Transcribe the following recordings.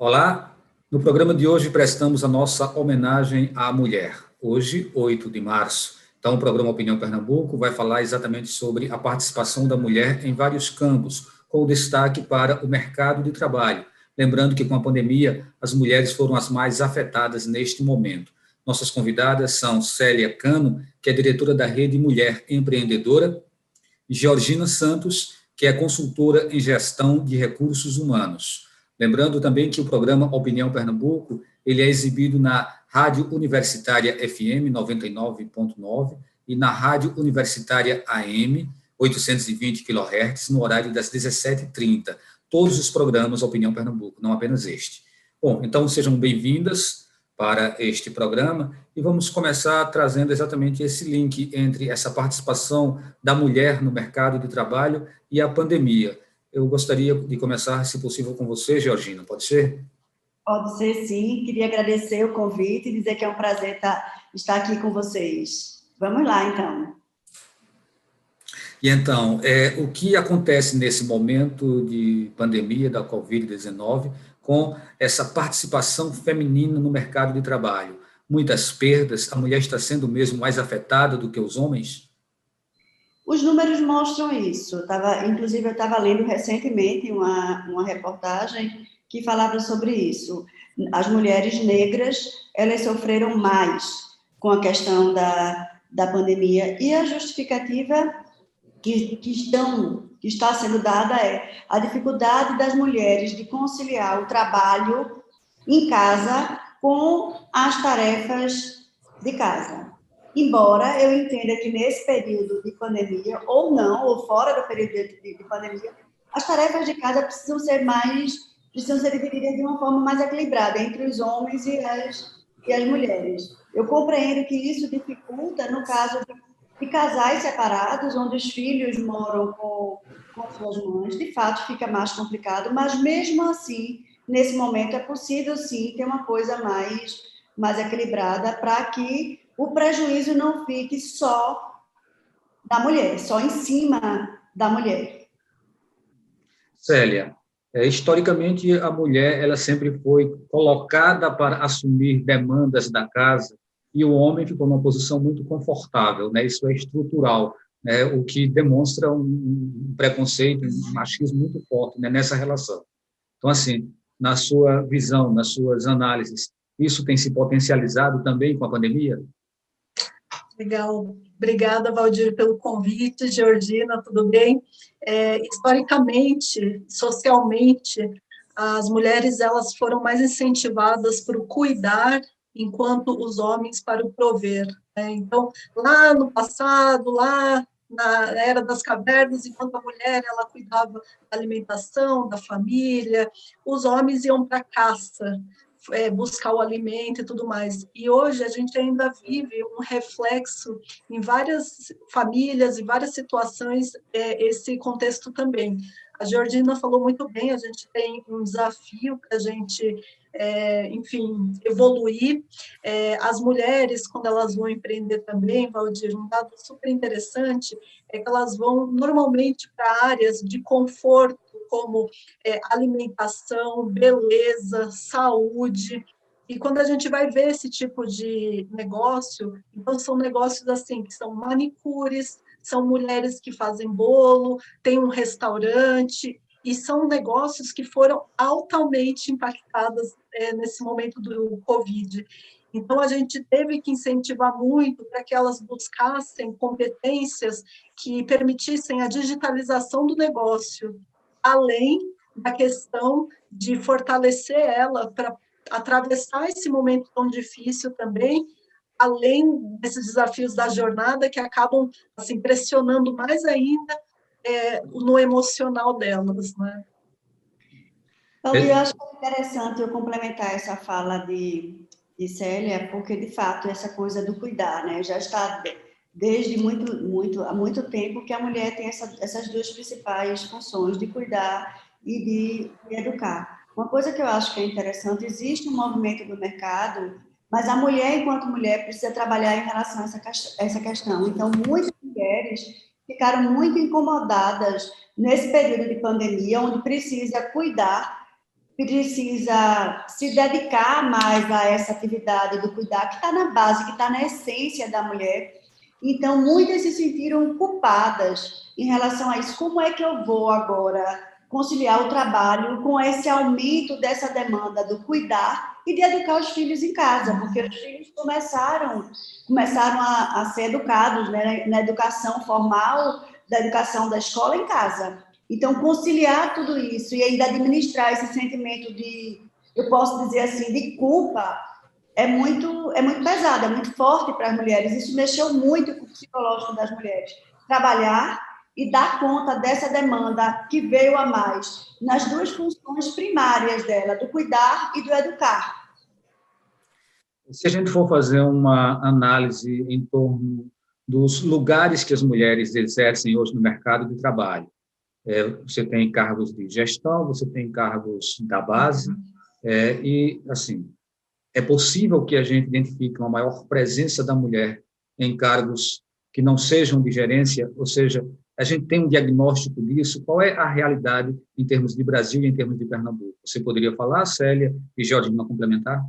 Olá, no programa de hoje prestamos a nossa homenagem à mulher. Hoje, 8 de março. Então, o programa Opinião Pernambuco vai falar exatamente sobre a participação da mulher em vários campos, com destaque para o mercado de trabalho. Lembrando que com a pandemia, as mulheres foram as mais afetadas neste momento. Nossas convidadas são Célia Cano, que é diretora da Rede Mulher Empreendedora, e Georgina Santos, que é consultora em gestão de recursos humanos. Lembrando também que o programa Opinião Pernambuco, ele é exibido na Rádio Universitária FM 99.9 e na Rádio Universitária AM 820 kHz, no horário das 17h30. Todos os programas Opinião Pernambuco, não apenas este. Bom, então sejam bem-vindas para este programa e vamos começar trazendo exatamente esse link entre essa participação da mulher no mercado de trabalho e a pandemia. Eu gostaria de começar, se possível, com você, Georgina, pode ser? Pode ser, sim. Queria agradecer o convite e dizer que é um prazer estar aqui com vocês. Vamos lá, então. E então, o que acontece nesse momento de pandemia da Covid-19 com essa participação feminina no mercado de trabalho? Muitas perdas, a mulher está sendo mesmo mais afetada do que os homens? Os números mostram isso. Inclusive, eu estava lendo recentemente uma reportagem que falava sobre isso. As mulheres negras, elas sofreram mais com a questão da pandemia, e a justificativa que está sendo dada é a dificuldade das mulheres de conciliar o trabalho em casa com as tarefas de casa. Embora eu entenda que nesse período de pandemia, ou não, ou fora do período de pandemia, as tarefas de casa precisam ser divididas de uma forma mais equilibrada entre os homens e as mulheres. Eu compreendo que isso dificulta no caso de casais separados, onde os filhos moram com suas mães, de fato fica mais complicado, mas mesmo assim, nesse momento é possível sim ter uma coisa mais equilibrada para que o prejuízo não fique só da mulher, só em cima da mulher. Célia, historicamente a mulher ela sempre foi colocada para assumir demandas da casa e o homem ficou numa posição muito confortável, né? Isso é estrutural, né? O que demonstra um preconceito, um machismo muito forte, né, nessa relação. Então, assim, na sua visão, nas suas análises, isso tem se potencializado também com a pandemia? Legal. Obrigada, Valdir, pelo convite. Georgina, tudo bem? Historicamente, socialmente, as mulheres elas foram mais incentivadas para o cuidar, enquanto os homens para o prover, né? Então, lá no passado, lá na era das cavernas, enquanto a mulher ela cuidava da alimentação, da família, os homens iam para a caça, buscar o alimento e tudo mais. E hoje a gente ainda vive um reflexo em várias famílias e várias situações, esse contexto também. A Georgina falou muito bem, a gente tem um desafio para a gente, enfim, evoluir. As mulheres, quando elas vão empreender também, Valdir, um dado super interessante é que elas vão normalmente para áreas de conforto, como alimentação, beleza, saúde. E quando a gente vai ver esse tipo de negócio, então são negócios assim, que são manicures, são mulheres que fazem bolo, tem um restaurante, e são negócios que foram altamente impactados nesse momento do Covid. Então, a gente teve que incentivar muito para que elas buscassem competências que permitissem a digitalização do negócio, além da questão de fortalecer ela para atravessar esse momento tão difícil também, além desses desafios da jornada que acabam assim, pressionando mais ainda no emocional delas, né? Então, eu acho interessante eu complementar essa fala de Célia, porque, de fato, essa coisa do cuidar, né? Já está desde há muito tempo que a mulher tem essas duas principais funções, de cuidar e de educar. Uma coisa que eu acho que é interessante, existe um movimento do mercado, mas a mulher, enquanto mulher, precisa trabalhar em relação a essa questão. Então, muitas mulheres ficaram muito incomodadas nesse período de pandemia, onde precisa cuidar precisa se dedicar mais a essa atividade do cuidar, que está na base, que está na essência da mulher. Então, muitas se sentiram culpadas em relação a isso. Como é que eu vou agora conciliar o trabalho com esse aumento dessa demanda do cuidar e de educar os filhos em casa? Porque os filhos começaram a ser educados, né, na educação formal, da educação da escola em casa. Então, conciliar tudo isso e ainda administrar esse sentimento de, eu posso dizer assim, de culpa, é muito pesado, é muito forte para as mulheres. Isso mexeu muito com o psicológico das mulheres. Trabalhar e dar conta dessa demanda que veio a mais nas duas funções primárias dela, do cuidar e do educar. Se a gente for fazer uma análise em torno dos lugares que as mulheres exercem hoje no mercado de trabalho, você tem cargos de gestão, você tem cargos da base, e, assim, é possível que a gente identifique uma maior presença da mulher em cargos que não sejam de gerência, ou seja, a gente tem um diagnóstico disso. Qual é a realidade em termos de Brasil e em termos de Pernambuco? Você poderia falar, Célia e Georgina, complementar?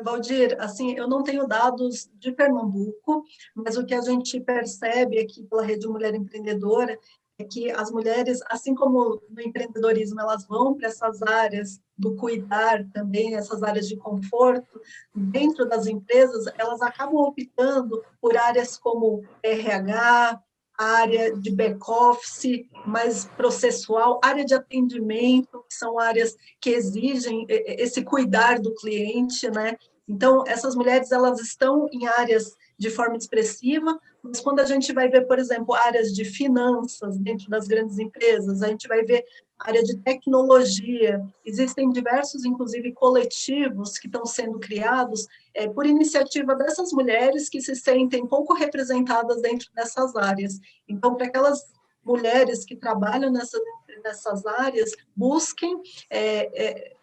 Valdir, assim, eu não tenho dados de Pernambuco, mas o que a gente percebe aqui pela Rede Mulher Empreendedora é que as mulheres, assim como no empreendedorismo, elas vão para essas áreas do cuidar também, essas áreas de conforto, dentro das empresas, elas acabam optando por áreas como RH, área de back-office, mais processual, área de atendimento, que são áreas que exigem esse cuidar do cliente, né? Então, essas mulheres, elas estão em áreas de forma expressiva, mas quando a gente vai ver, por exemplo, áreas de finanças dentro das grandes empresas, a gente vai ver área de tecnologia, existem diversos, inclusive, coletivos que estão sendo criados por iniciativa dessas mulheres que se sentem pouco representadas dentro dessas áreas. Então, para aquelas mulheres que trabalham nessas áreas, busquem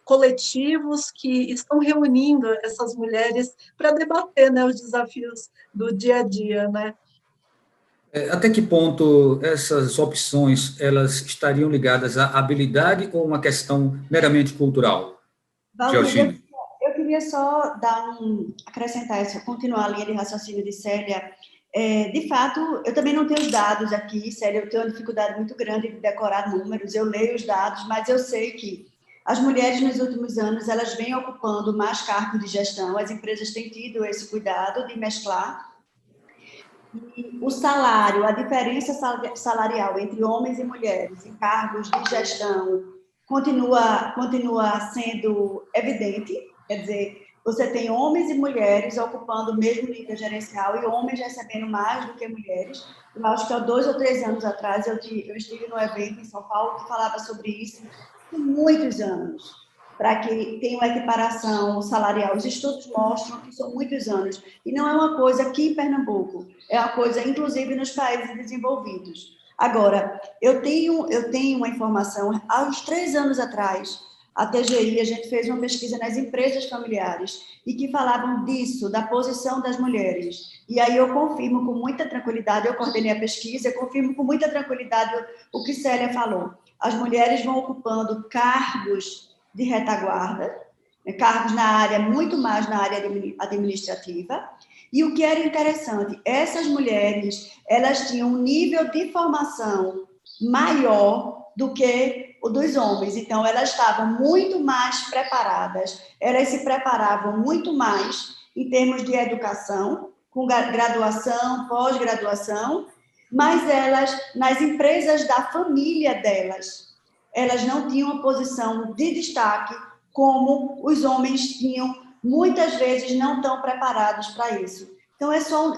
coletivos que estão reunindo essas mulheres para debater, né, os desafios do dia a dia, né? Até que ponto essas opções elas estariam ligadas à habilidade ou uma questão meramente cultural, Valdir, Georgina? eu queria só acrescentar isso, continuar a linha de raciocínio de Célia. De fato, eu também não tenho os dados aqui, Célia, eu tenho uma dificuldade muito grande de decorar números, eu leio os dados, mas eu sei que as mulheres nos últimos anos, elas vêm ocupando mais cargos de gestão, as empresas têm tido esse cuidado de mesclar, e o salário, a diferença salarial entre homens e mulheres em cargos de gestão continua sendo evidente, quer dizer, você tem homens e mulheres ocupando o mesmo nível gerencial e homens recebendo mais do que mulheres. Eu acho que há 2 ou 3 anos atrás eu estive num evento em São Paulo que falava sobre isso por muitos anos, para que tenha uma equiparação salarial. Os estudos mostram que são muitos anos, e não é uma coisa aqui em Pernambuco, é uma coisa, inclusive, nos países desenvolvidos. Agora, eu tenho uma informação, há uns 3 anos atrás, a TGI, a gente fez uma pesquisa nas empresas familiares, e que falavam disso, da posição das mulheres. E aí eu confirmo com muita tranquilidade, eu coordenei a pesquisa, eu confirmo com muita tranquilidade o que Célia falou. As mulheres vão ocupando cargos de retaguarda, cargos na área, muito mais na área administrativa. E o que era interessante, essas mulheres, elas tinham um nível de formação maior do que o dos homens. Então, elas estavam muito mais preparadas, elas se preparavam muito mais em termos de educação, com graduação, pós-graduação, mas elas, nas empresas da família delas, elas não tinham uma posição de destaque como os homens tinham, muitas vezes não tão preparados para isso. Então, é só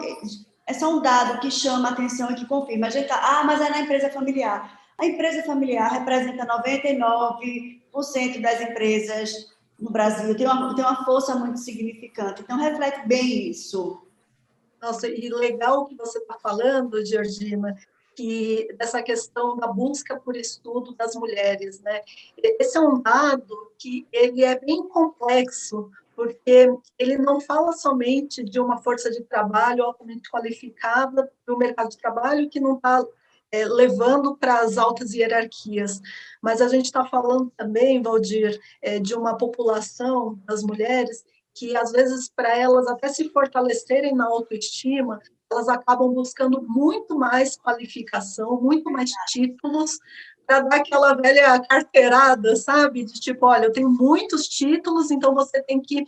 um dado que chama a atenção e que confirma. A gente mas é na empresa familiar. A empresa familiar representa 99% das empresas no Brasil, tem uma força muito significante. Então, reflete bem isso. Nossa, e legal que você está falando, Georgina, que dessa questão da busca por estudo das mulheres, né? Esse é um dado que ele é bem complexo, porque ele não fala somente de uma força de trabalho altamente qualificada para o mercado de trabalho que não está levando para as altas hierarquias. Mas a gente está falando também, Valdir, de uma população das mulheres que, às vezes, para elas até se fortalecerem na autoestima, elas acabam buscando muito mais qualificação, muito mais títulos, para dar aquela velha carteirada, sabe? De tipo, olha, eu tenho muitos títulos, então você tem que,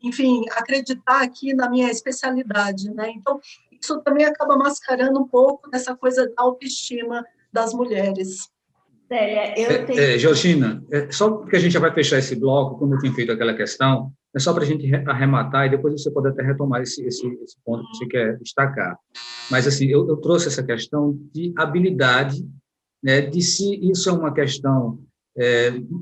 enfim, acreditar aqui na minha especialidade, né? Então, isso também acaba mascarando um pouco dessa coisa da autoestima das mulheres. Célia, eu tenho... Georgina, só porque a gente já vai fechar esse bloco, como eu tinha feito aquela questão, é só para a gente arrematar e depois você pode até retomar esse ponto que você quer destacar. Mas, assim, eu trouxe essa questão de habilidade, né, de se isso é uma questão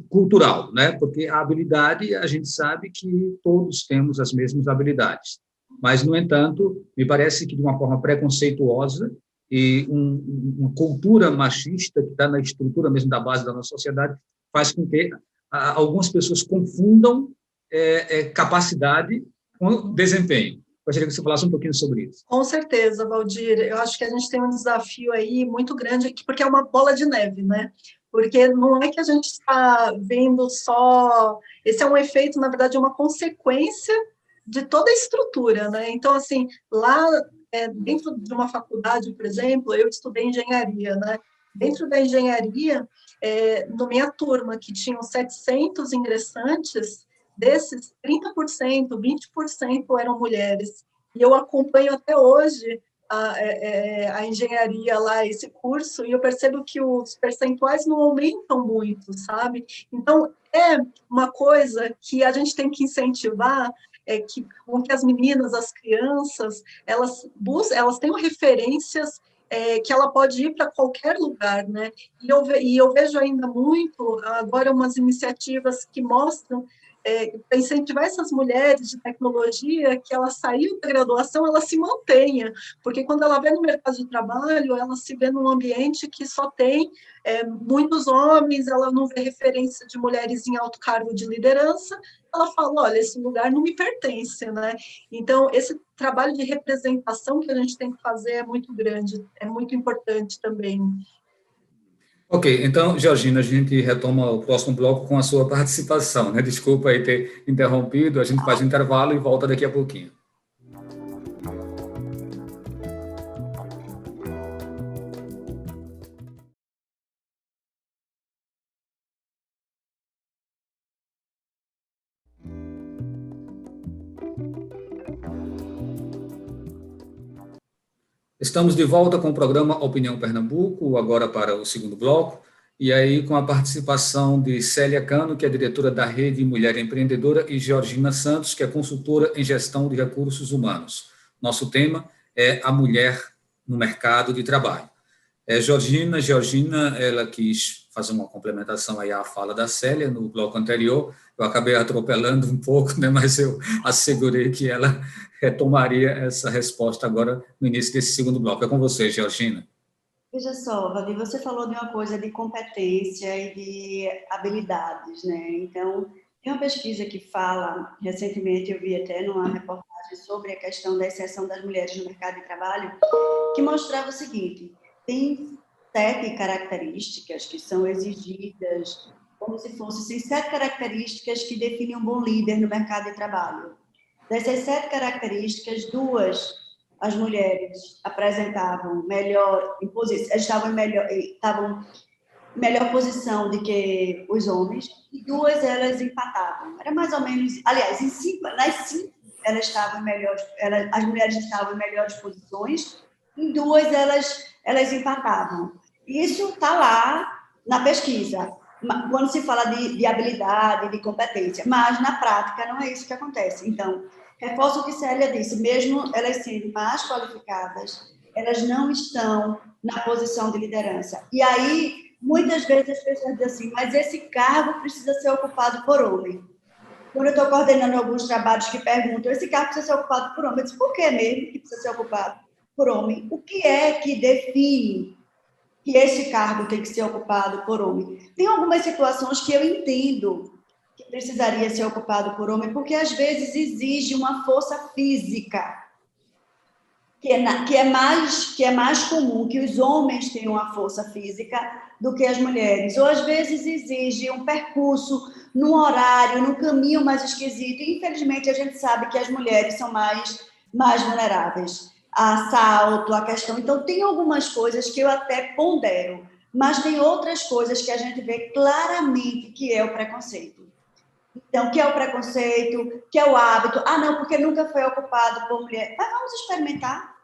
cultural, né, porque a habilidade, a gente sabe que todos temos as mesmas habilidades. Mas, no entanto, me parece que de uma forma preconceituosa e uma cultura machista que está na estrutura mesmo da base da nossa sociedade faz com que algumas pessoas confundam capacidade com desempenho. Gostaria que você falasse um pouquinho sobre isso. Com certeza, Valdir. Eu acho que a gente tem um desafio aí muito grande aqui, porque é uma bola de neve, né? Porque não é que a gente está vendo só... Esse é um efeito, na verdade, é uma consequência de toda a estrutura, né? Então, assim, lá dentro de uma faculdade, por exemplo, eu estudei engenharia, né? Dentro da engenharia, na minha turma, que tinham 700 ingressantes, desses, 30%, 20% eram mulheres. E eu acompanho até hoje a engenharia lá, esse curso, e eu percebo que os percentuais não aumentam muito, sabe? Então, é uma coisa que a gente tem que incentivar, com que as meninas, as crianças, elas tenham referências que ela pode ir para qualquer lugar, né? E eu vejo ainda muito, agora, umas iniciativas que mostram para incentivar essas mulheres de tecnologia, que ela saiu da graduação, ela se mantenha, porque quando ela vê no mercado de trabalho, ela se vê num ambiente que só tem muitos homens, ela não vê referência de mulheres em alto cargo de liderança, ela fala, olha, esse lugar não me pertence, né? Então, esse trabalho de representação que a gente tem que fazer é muito grande, é muito importante também. Ok, então, Georgina, a gente retoma o próximo bloco com a sua participação, né? Desculpa aí ter interrompido, a gente faz um intervalo e volta daqui a pouquinho. Estamos de volta com o programa Opinião Pernambuco, agora para o segundo bloco, e aí com a participação de Célia Cano, que é diretora da Rede Mulher Empreendedora, e Georgina Santos, que é consultora em gestão de recursos humanos. Nosso tema é a mulher no mercado de trabalho. Georgina, ela quis fazer uma complementação aí à fala da Célia no bloco anterior, eu acabei atropelando um pouco, né, mas eu assegurei que ela retomaria essa resposta agora no início desse segundo bloco. É com você, Georgina. Veja só, Vavi, você falou de uma coisa de competência e de habilidades, né? Então, tem uma pesquisa que fala, recentemente eu vi até numa reportagem sobre a questão da inserção das mulheres no mercado de trabalho, que mostrava o seguinte, tem 7 características que são exigidas, como se fossem 7 características que definem um bom líder no mercado de trabalho. Dessas 7 características, 2 as mulheres apresentavam melhor estavam em melhor posição do que os homens, e 2 elas empatavam. Era mais ou menos, aliás, nas 5 elas estavam as mulheres estavam em melhores posições, em 2 elas empatavam. Isso está lá na pesquisa, quando se fala de habilidade, de competência, mas na prática não é isso que acontece. Então, reforço o que Célia disse, mesmo elas sendo mais qualificadas, elas não estão na posição de liderança. E aí, muitas vezes as pessoas dizem assim, mas esse cargo precisa ser ocupado por homem. Quando eu estou coordenando alguns trabalhos que perguntam, esse cargo precisa ser ocupado por homem? Eu disse, por que mesmo que precisa ser ocupado por homem? O que é que define que esse cargo tem que ser ocupado por homem? Tem algumas situações que eu entendo que precisaria ser ocupado por homem, porque às vezes exige uma força física. que é mais comum que os homens tenham a força física do que as mulheres, ou às vezes exige um percurso num horário, num caminho mais esquisito, e infelizmente a gente sabe que as mulheres são mais vulneráveis a assalto, a questão, então tem algumas coisas que eu até pondero, mas tem outras coisas que a gente vê claramente que é o preconceito. Então, que é o preconceito, que é o hábito. Ah, não, porque nunca foi ocupado por mulher. Mas vamos experimentar.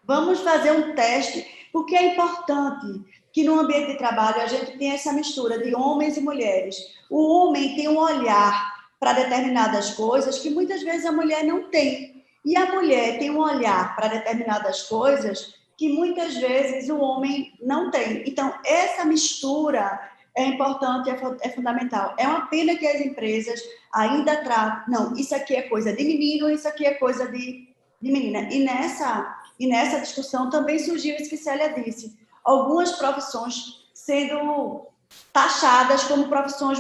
Vamos fazer um teste, porque é importante que no ambiente de trabalho a gente tenha essa mistura de homens e mulheres. O homem tem um olhar para determinadas coisas que muitas vezes a mulher não tem. E a mulher tem um olhar para determinadas coisas que muitas vezes o homem não tem. Então, essa mistura é importante, é fundamental. É uma pena que as empresas ainda tratam, não, isso aqui é coisa de menino, isso aqui é coisa de menina. E nessa discussão também surgiu isso que Célia disse, algumas profissões sendo taxadas como profissões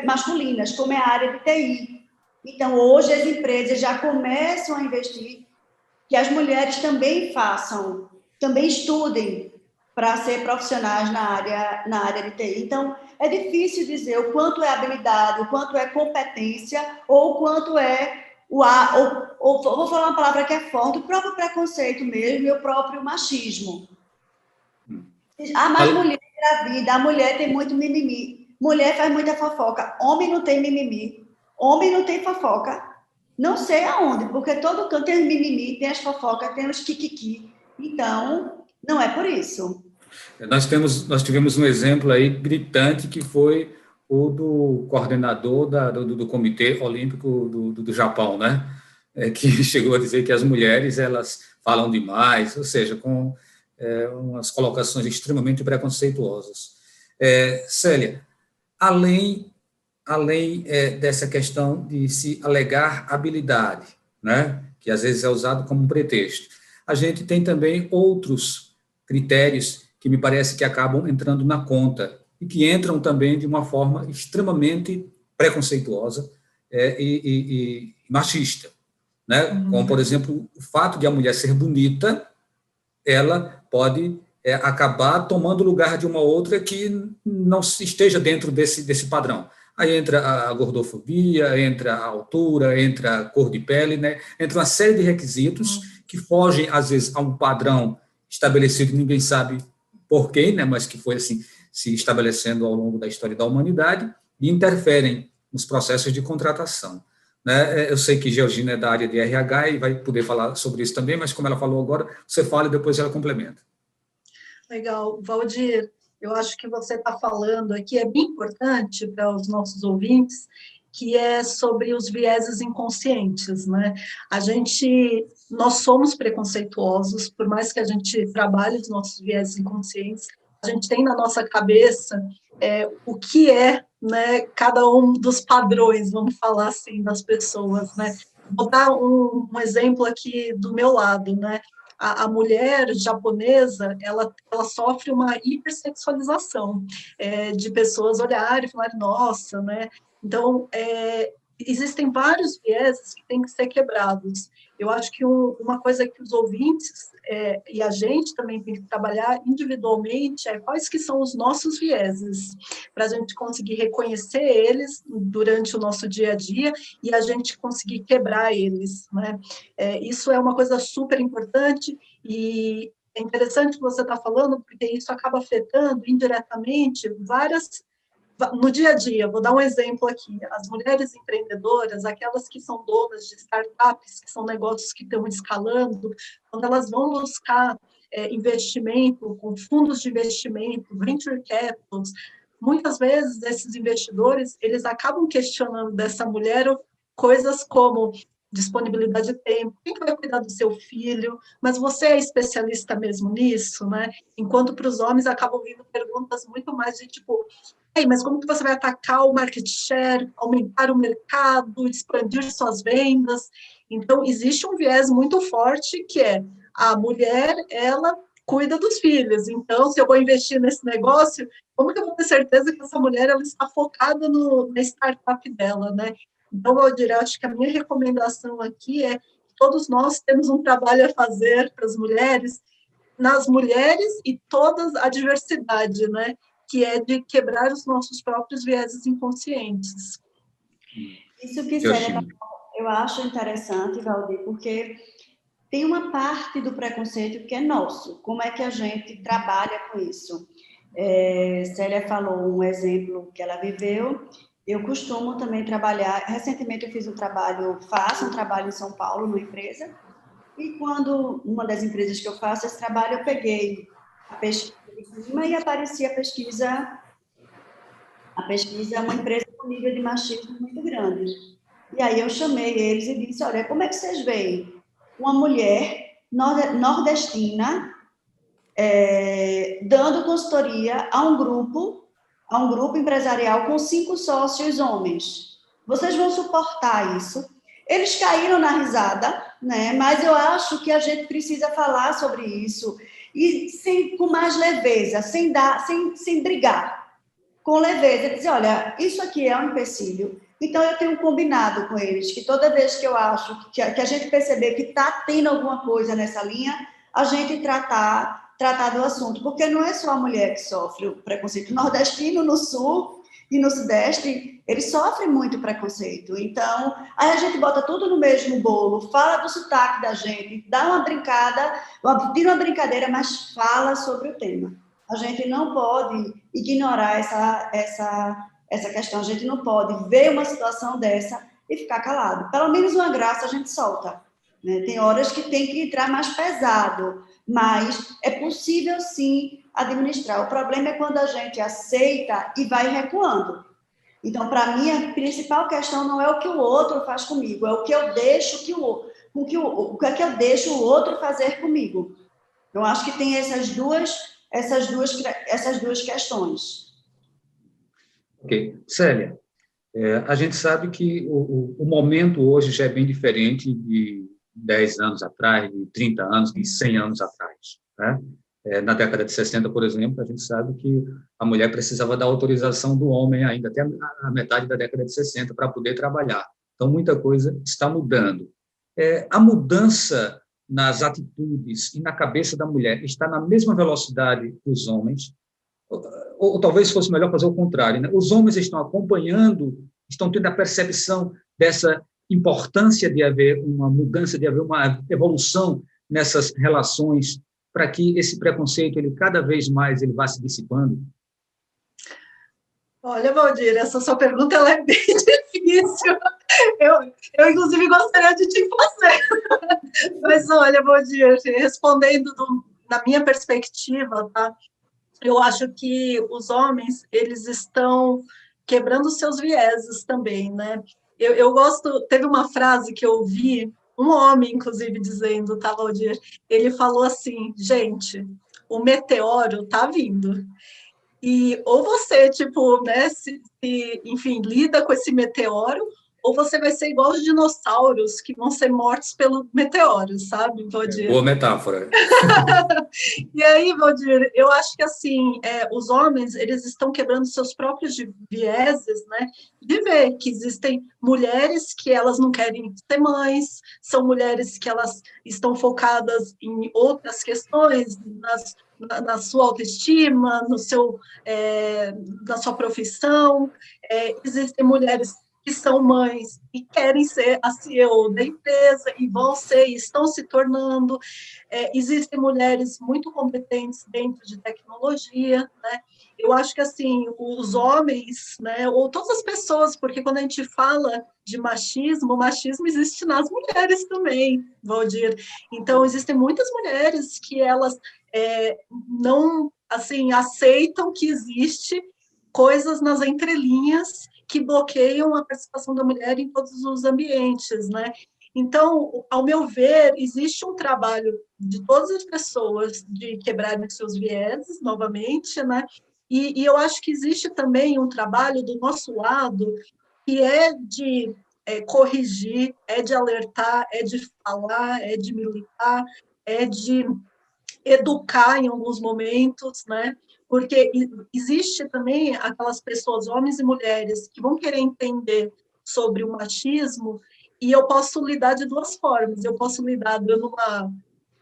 masculinas, como é a área de TI. Então, hoje as empresas já começam a investir que as mulheres também façam, também estudem para ser profissionais na área de TI. Então, é difícil dizer o quanto é habilidade, o quanto é competência, ou o quanto é ou vou falar uma palavra que é forte, o próprio preconceito mesmo e o próprio machismo. Mas mulher engravida, a mulher tem muito mimimi, mulher faz muita fofoca, homem não tem mimimi, homem não tem fofoca, não sei aonde, porque todo canto tem mimimi, tem as fofocas, tem os kikiki, então, não é por isso. Nós tivemos um exemplo aí gritante que foi o do coordenador do Comitê Olímpico do Japão, né? Que chegou a dizer que as mulheres elas falam demais, ou seja, com umas colocações extremamente preconceituosas. Célia, além dessa questão de se alegar habilidade, né? Que às vezes é usado como um pretexto, a gente tem também outros critérios que me parece que acabam entrando na conta e que entram também de uma forma extremamente preconceituosa e machista, né? Como, por exemplo, o fato de a mulher ser bonita, ela pode acabar tomando o lugar de uma outra que não esteja dentro desse padrão. Aí entra a gordofobia, entra a altura, entra a cor de pele, né? Entra uma série de requisitos que fogem, às vezes, a um padrão estabelecido, ninguém sabe por quê, né? Mas que foi assim se estabelecendo ao longo da história da humanidade e interferem nos processos de contratação. Né? Eu sei que Georgina é da área de RH e vai poder falar sobre isso também, mas como ela falou agora, você fala e depois ela complementa. Legal. Valdir, eu acho que você está falando aqui, é bem importante para os nossos ouvintes, que é sobre os vieses inconscientes, né? Nós somos preconceituosos, por mais que a gente trabalhe os nossos vieses inconscientes, a gente tem na nossa cabeça o que é, né, cada um dos padrões, vamos falar assim, das pessoas, né? Vou dar um exemplo aqui do meu lado, né? A mulher japonesa, ela sofre uma hipersexualização de pessoas olharem e falarem, nossa, né? Então, existem vários vieses que têm que ser quebrados. Eu acho que uma coisa que os ouvintes e a gente também tem que trabalhar individualmente é quais que são os nossos vieses, para a gente conseguir reconhecer eles durante o nosso dia a dia e a gente conseguir quebrar eles, né? Isso é uma coisa super importante e é interessante que você está falando, porque isso acaba afetando indiretamente no dia a dia. Vou dar um exemplo aqui, as mulheres empreendedoras, aquelas que são donas de startups, que são negócios que estão escalando, quando elas vão buscar investimento, com fundos de investimento, venture capitals, muitas vezes esses investidores, eles acabam questionando dessa mulher coisas como disponibilidade de tempo, quem que vai cuidar do seu filho, mas você é especialista mesmo nisso, né? Enquanto para os homens acabam vindo perguntas muito mais de tipo, mas como que você vai atacar o market share, aumentar o mercado, expandir suas vendas? Então, existe um viés muito forte que é a mulher, ela cuida dos filhos. Então, se eu vou investir nesse negócio, como que eu vou ter certeza que essa mulher ela está focada na startup dela, né? Então, eu diria, acho que a minha recomendação aqui é todos nós temos um trabalho a fazer para as mulheres, nas mulheres e toda a diversidade, né? Que é de quebrar os nossos próprios vieses inconscientes. Isso que Célia falou, eu acho interessante, Valdir, porque tem uma parte do preconceito que é nosso. Como é que a gente trabalha com isso? Célia falou um exemplo que ela viveu. Eu costumo também trabalhar. Recentemente eu faço um trabalho em São Paulo, numa empresa. E quando uma das empresas que eu faço esse trabalho, eu peguei a pesquisa de cima e aparecia a pesquisa, uma empresa com nível de machismo muito grande. E aí eu chamei eles e disse, olha, como é que vocês veem uma mulher nordestina dando consultoria a um grupo empresarial com 5 sócios homens? Vocês vão suportar isso? Eles caíram na risada, né? Mas eu acho que a gente precisa falar sobre isso e com mais leveza, sem brigar, com leveza, dizer, olha, isso aqui é um empecilho. Então, eu tenho combinado com eles que toda vez que eu acho que a gente perceber que está tendo alguma coisa nessa linha, a gente tratar do assunto, porque não é só a mulher que sofre o preconceito. O nordestino, no sul e no sudeste, eles sofrem muito preconceito. Então, aí a gente bota tudo no mesmo bolo, fala do sotaque da gente, dá uma brincada, tira uma brincadeira, mas fala sobre o tema. A gente não pode ignorar essa questão, a gente não pode ver uma situação dessa e ficar calado. Pelo menos uma graça a gente solta, né? Tem horas que tem que entrar mais pesado, mas é possível sim administrar. O problema é quando a gente aceita e vai recuando. Então, para mim, a principal questão não é o que o outro faz comigo, é o que eu deixo o que é que eu deixo o outro fazer comigo. Eu acho que tem essas duas questões. Ok. Célia, a gente sabe que o momento hoje já é bem diferente de 10 anos atrás, de 30 anos, de 100 anos atrás, né? Na década de 60, por exemplo, a gente sabe que a mulher precisava da autorização do homem ainda até a metade da década de 60 para poder trabalhar. Então, muita coisa está mudando. A mudança nas atitudes e na cabeça da mulher está na mesma velocidade dos homens, ou talvez fosse melhor fazer o contrário, né? Os homens estão acompanhando, estão tendo a percepção dessa importância de haver uma mudança, de haver uma evolução nessas relações, para que esse preconceito, ele cada vez mais ele vá se dissipando? Olha, Valdir, essa sua pergunta ela é bem difícil. Eu, inclusive, gostaria de te fazer. Mas, olha, Valdir, respondendo na minha perspectiva, tá? Eu acho que os homens, eles estão quebrando seus vieses também, né? Eu gosto, teve uma frase que eu ouvi, um homem, inclusive, dizendo, tá, Valdir? Ele falou assim, gente, o meteoro tá vindo. E ou você, tipo, né, enfim, lida com esse meteoro, ou você vai ser igual os dinossauros que vão ser mortos pelo meteoro, sabe, Valdir? Boa metáfora. E aí, Valdir, eu acho que, assim, os homens, eles estão quebrando seus próprios vieses, né, de ver que existem mulheres que elas não querem ser mães, são mulheres que elas estão focadas em outras questões, na sua autoestima, na sua profissão. Existem mulheres que são mães e querem ser a CEO da empresa e estão se tornando. Existem mulheres muito competentes dentro de tecnologia, né? Eu acho que, assim, os homens, né, ou todas as pessoas, porque quando a gente fala de machismo, o machismo existe nas mulheres também, Valdir. Então, existem muitas mulheres que elas não, assim, aceitam que existe coisas nas entrelinhas que bloqueiam a participação da mulher em todos os ambientes, né? Então, ao meu ver, existe um trabalho de todas as pessoas de quebrarem seus vieses, novamente, né? E eu acho que existe também um trabalho do nosso lado que é de corrigir, é de alertar, é de falar, é de militar, é de educar em alguns momentos, né? Porque existe também aquelas pessoas, homens e mulheres, que vão querer entender sobre o machismo E eu posso lidar de duas formas. Eu posso lidar dando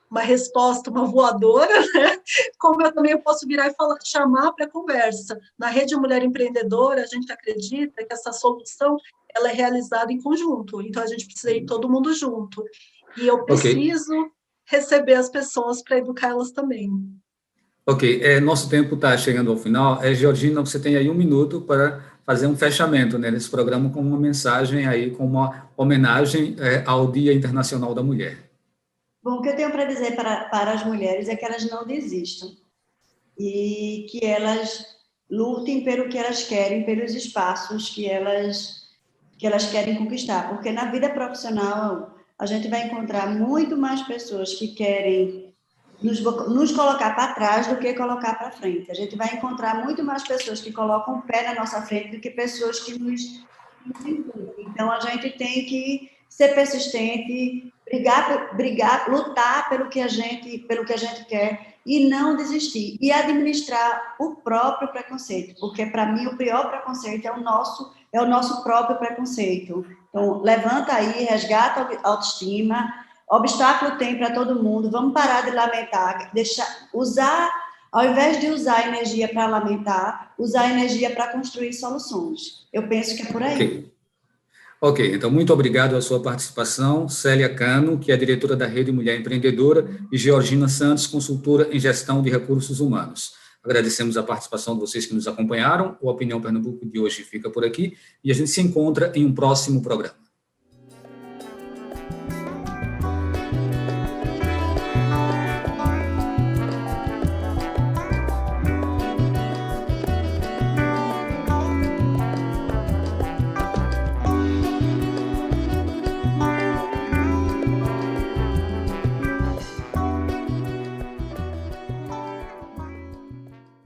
uma resposta, uma voadora, né? Como eu também posso virar e chamar para conversa. Na Rede Mulher Empreendedora, a gente acredita que essa solução ela é realizada em conjunto, então a gente precisa ir todo mundo junto. E eu preciso receber as pessoas para educar elas também. Ok, nosso tempo está chegando ao final. Georgina, você tem aí 1 minuto para fazer um fechamento, né, nesse programa com uma mensagem aí, com uma homenagem ao Dia Internacional da Mulher. Bom, o que eu tenho para dizer para as mulheres é que elas não desistam e que elas lutem pelo que elas querem, pelos espaços que elas querem conquistar, porque na vida profissional a gente vai encontrar muito mais pessoas que querem nos colocar para trás do que colocar para frente. A gente vai encontrar muito mais pessoas que colocam o pé na nossa frente do que pessoas que nos empurram. Então, a gente tem que ser persistente, brigar, lutar pelo que a gente quer e não desistir. E administrar o próprio preconceito, porque, para mim, o pior preconceito é o nosso próprio preconceito. Então, levanta aí, resgata a autoestima. Obstáculo tem para todo mundo, vamos parar de lamentar, ao invés de usar a energia para lamentar, usar a energia para construir soluções. Eu penso que é por aí. Ok, então muito obrigado a sua participação, Célia Cano, que é diretora da Rede Mulher Empreendedora, e Georgina Santos, consultora em gestão de recursos humanos. Agradecemos a participação de vocês que nos acompanharam. O Opinião Pernambuco de hoje fica por aqui e a gente se encontra em um próximo programa.